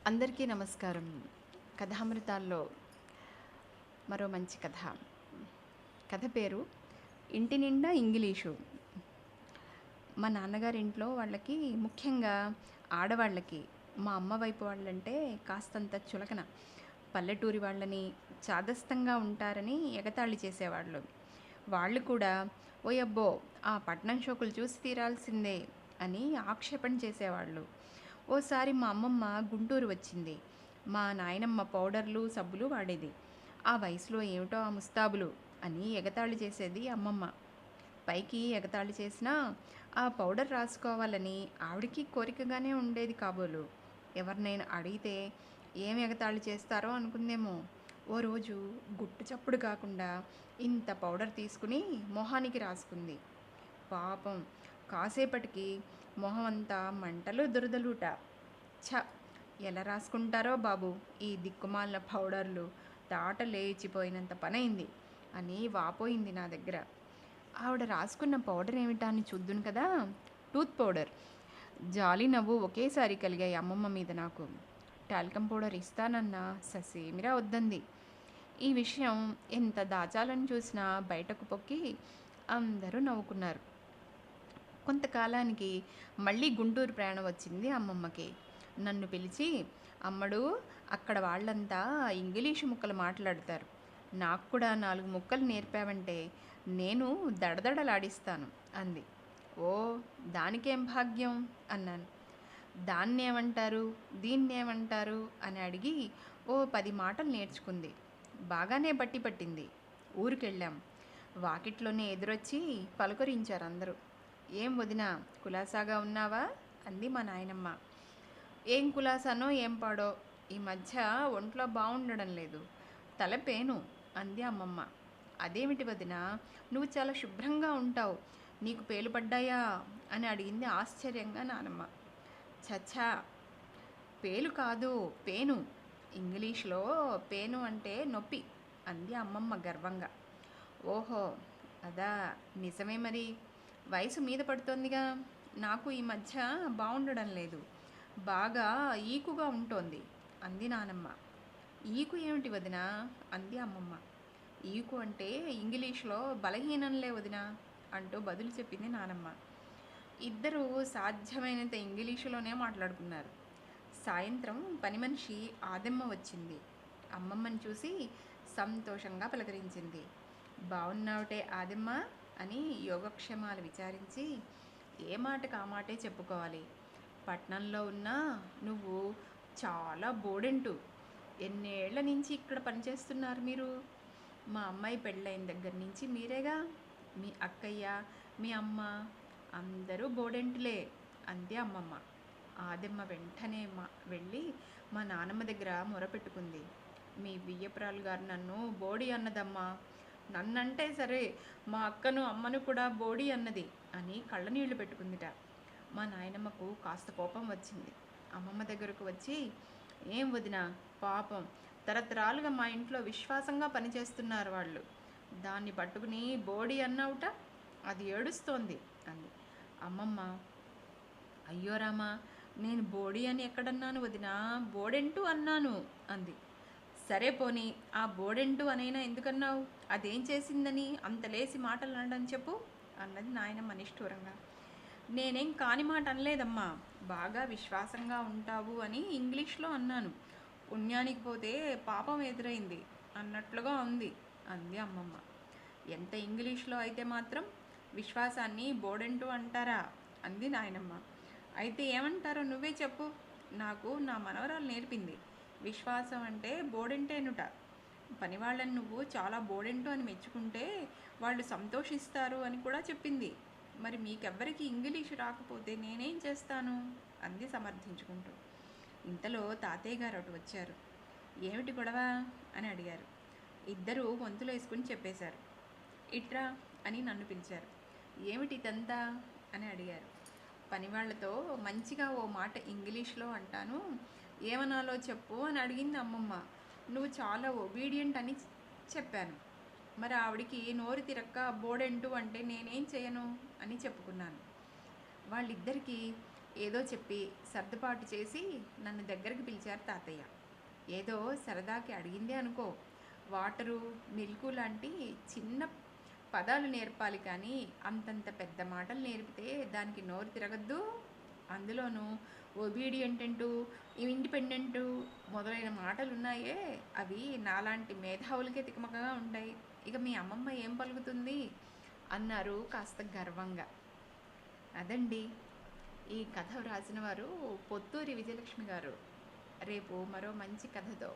అందరికీ నమస్కారం. కథామృతాల్లో మరో మంచి కథ. కథ పేరు ఇంటి నిండా ఇంగిలీషు. మా నాన్నగారింట్లో వాళ్ళకి, ముఖ్యంగా ఆడవాళ్ళకి, మా అమ్మ వైపు వాళ్ళంటే కాస్తంత చులకన. పల్లెటూరి వాళ్ళని చాదస్తంగా ఉంటారని ఎగతాళి చేసేవాళ్ళు. వాళ్ళు కూడా ఓయబ్బో ఆ పట్నం షోకులు చూసి తీరాల్సిందే అని ఆక్షేపణ చేసేవాళ్ళు. ఓసారి మా అమ్మమ్మ గుంటూరు వచ్చింది. మా నాయనమ్మ పౌడర్లు సబ్బులు వాడేది. ఆ వయసులో ఏమిటో ఆ ముస్తాబులు అని ఎగతాళి చేసేది అమ్మమ్మ. పైకి ఎగతాళి చేసినా ఆ పౌడర్ రాసుకోవాలని ఆవిడికి కోరికగానే ఉండేది కాబోలు. ఎవరినైనా అడిగితే ఏం ఎగతాళి చేస్తారో అనుకుందేమో. ఓ రోజు గుట్టు చప్పుడు కాకుండా ఇంత పౌడర్ తీసుకుని మొహానికి రాసుకుంది. పాపం కాసేపటికి మొహం అంతా మంటలు దురదలుట. ఛ, ఎలా రాసుకుంటారో బాబు ఈ దిక్కుమాలిన పౌడర్లు, తాట లేచిపోయినంత పనైంది అని వాపోయింది నా దగ్గర. ఆవిడ రాసుకున్న పౌడర్ ఏమిటా అని చూద్దును కదా. Tooth powder. జాలి నవ్వు ఒకేసారి కలిగాయి అమ్మమ్మ మీద నాకు. టాల్కమ్ పౌడర్ ఇస్తానన్నా ససేమిరా వద్దంది. ఈ విషయం ఎంత దాచాలని చూసినా బయటకు పొక్కి అందరూ నవ్వుకున్నారు. కొంతకాలానికి మళ్ళీ గుంటూరు ప్రయాణం వచ్చింది అమ్మమ్మకి. నన్ను పిలిచి, అమ్మడు, అక్కడ వాళ్ళంతా ఇంగ్లీషు ముక్కలు మాట్లాడతారు. నాకు కూడా 4 ముక్కలు నేర్పావంటే నేను దడదడలాడిస్తాను అంది. ఓ, దానికేం భాగ్యం అన్నాను. దాన్నేమంటారు, దీన్నేమంటారు అని అడిగి ఓ 10 మాటలు నేర్చుకుంది. బాగానే బట్టి పట్టింది. ఊరికెళ్ళాం. వాకిట్లోనే ఎదురొచ్చి పలకరించారు అందరూ. ఏం వదినా, కులాసాగా ఉన్నావా అంది మా నాయనమ్మ. ఏం కులాసానో ఏం పాడో, ఈ మధ్య ఒంట్లో బాగుండడం లేదు, తలపేను అంది అమ్మమ్మ. అదేమిటి వదినా, నువ్వు చాలా శుభ్రంగా ఉంటావు, నీకు పేలు పడ్డాయా అని అడిగింది ఆశ్చర్యంగా నానమ్మ. చచ్చా, పేలు కాదు, పేను. ఇంగ్లీష్లో పేను అంటే నొప్పి అంది అమ్మమ్మ గర్వంగా. ఓహో, అదా, నిజమే మరి. వయసు మీద పడుతోందిగా. నాకు ఈ మధ్య బాగుండడం లేదు, బాగా ఈకుగా ఉంటోంది అంది నానమ్మ. ఈకు ఏమిటి వదినా అంది అమ్మమ్మ. ఈకు అంటే ఇంగ్లీష్లో బలహీనంలే వదినా అంటూ బదులు చెప్పింది నానమ్మ. ఇద్దరూ సాధ్యమైనంత ఇంగ్లీషులోనే మాట్లాడుకున్నారు. సాయంత్రం పని మనిషి ఆదెమ్మ వచ్చింది. అమ్మమ్మని చూసి సంతోషంగా పలకరించింది. బాగున్నావుటే ఆదెమ్మ అని యోగక్షేమాలు విచారించి, ఏ మాటకు ఆ మాటే చెప్పుకోవాలి. పట్నంలో ఉన్నా నువ్వు చాలా బోడెంటు. ఎన్నేళ్ల నుంచి ఇక్కడ పనిచేస్తున్నారు మీరు? మా అమ్మాయి పెళ్ళైన దగ్గర నుంచి మీరేగా. మీ అక్కయ్య, మీ అమ్మ అందరూ బోడెంటులే అంది అమ్మమ్మ. ఆదెమ్మ వెంటనే వెళ్ళి మా నానమ్మ దగ్గర మొరపెట్టుకుంది. మీ వియ్యపురాలు గారు నన్ను బోడి అన్నదమ్మా. నన్నంటే సరే, మా అక్కను అమ్మను కూడా బోడి అన్నది అని కళ్ళనీళ్లు పెట్టుకుందిట. మా నాయనమ్మకు కాస్త కోపం వచ్చింది. అమ్మమ్మ దగ్గరకు వచ్చి, ఏం వదినా, పాపం తరతరాలుగా మా ఇంట్లో విశ్వాసంగా పనిచేస్తున్నారు వాళ్ళు, దాన్ని పట్టుకుని బోడి అన్నావుట, అది ఏడుస్తోంది అంది. అమ్మమ్మ, అయ్యో రామా, నేను బోడి అని ఎక్కడన్నాను వదినా, బోడెంటూ అన్నాను అంది. సరే పోనీ, ఆ బోడెంటూ అనైనా ఎందుకన్నావు? అదేం చేసిందని అంత లేసి మాటలు అనడం చెప్పు అన్నది నాయనమ్మ నిష్ఠూరంగా. నేనేం కాని మాట అనలేదమ్మా, బాగా విశ్వాసంగా ఉంటావు అని ఇంగ్లీష్లో అన్నాను. పుణ్యానికి పోతే పాపం ఎదురైంది అన్నట్లుగా ఉంది అంది అమ్మమ్మ. ఎంత ఇంగ్లీష్లో అయితే మాత్రం విశ్వాసాన్ని బోడెంటూ అంటారా అంది నాయనమ్మ. అయితే ఏమంటారో నువ్వే చెప్పు, నాకు నా మనవరాలు నేర్పింది. విశ్వాసం అంటే బోడెంటేనుట. పనివాళ్ళని నువ్వు చాలా బోడెంటు అని మెచ్చుకుంటే వాళ్ళు సంతోషిస్తారు అని కూడా చెప్పింది. మరి మీకెవ్వరికి ఇంగ్లీషు రాకపోతే నేనేం చేస్తాను అంది సమర్థించుకుంటూ. ఇంతలో తాతయ్య గారు అటు వచ్చారు. ఏమిటి గొడవ అని అడిగారు. ఇద్దరూ వంతులు వేసుకుని చెప్పేశారు. ఇట్రా అని నన్ను పిలిచారు. ఏమిటి ఇదంతా అని అడిగారు. పనివాళ్లతో మంచిగా ఓ మాట ఇంగ్లీష్లో అంటాను, ఏమనాలో చెప్పు అని అడిగింది అమ్మమ్మ. నువ్వు చాలా ఒబీడియంట్ అని చెప్పాను. మరి ఆవిడికి నోరు తిరక్క బోడెంటు అంటే నేనేం చేయను అని చెప్పుకున్నాను. వాళ్ళిద్దరికీ ఏదో చెప్పి సర్దుబాటు చేసి నన్ను దగ్గరికి పిలిచారు తాతయ్య. ఏదో సరదాకి అడిగిందే అనుకో, వాటరు, మిల్కు లాంటి చిన్న పదాలు నేర్పాలి కానీ అంతంత పెద్ద మాటలు నేర్పితే దానికి నోరు తిరగద్దు. అందులోనూ ఒబీడియంట్ అంటూ, ఇండిపెండెంటు మొదలైన మాటలు ఉన్నాయే, అవి నాలాంటి మేధావులకే తికమకగా ఉంటాయి. ఇక మీ అమ్మమ్మ ఏం పలుకుతుంది అన్నారు కాస్త గర్వంగా. అదండి ఈ కథ వ్రాసిన వారు పొత్తూరి విజయలక్ష్మి గారు. రేపు మరో మంచి కథతో